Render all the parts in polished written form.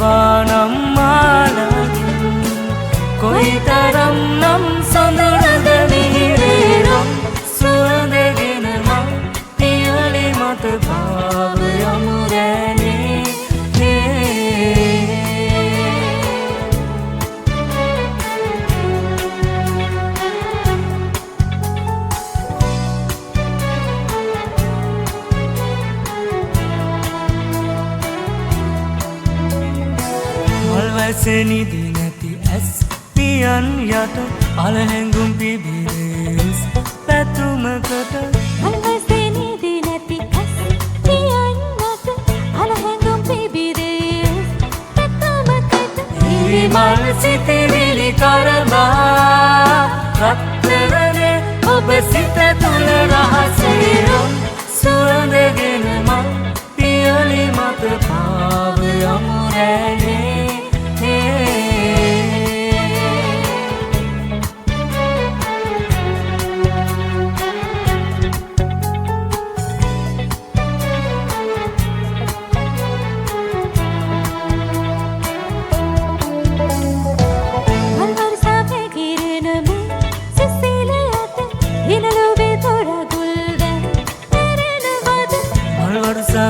එනවානම් මාලකින් කොයිතරම් නම් සොඳුරද මිහිරේනම් සුවඳගෙන මං පියලි මත පාව යමු රැනේ සෙනිදි නැති ඇස් පියන් යට අලහැඟුම් පිබිරෙස් පැතුමකට සෙනිදි නැති ඇස් පියන් යට අලහැඟුම් පිබිරෙස් පැතුමකට හිරිමල් සිතිවිලි කරබා රත්තරනේ ඔබ සිත තුළ රහසේනම් සුවඳගෙන මං පියලි මත පාව යමු රැනේ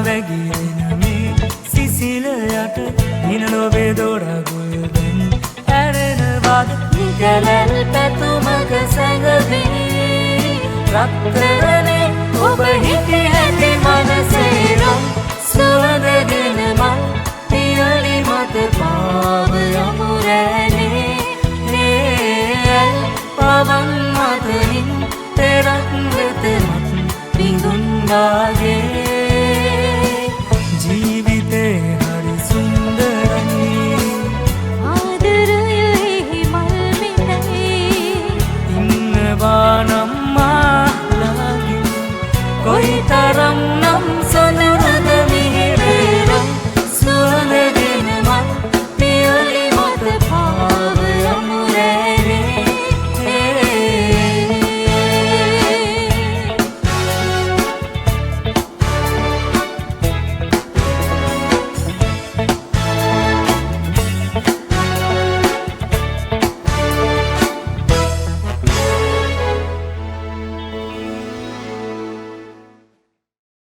වැගිරෙන මේ සිසිල යට හින ලොවේ දොරගුල්ගෙන් ඇරෙනවාද නිකැලැල් පැතුමක සැඟවී රත්තරනේ ඔබ හිටි ඇති මනසේ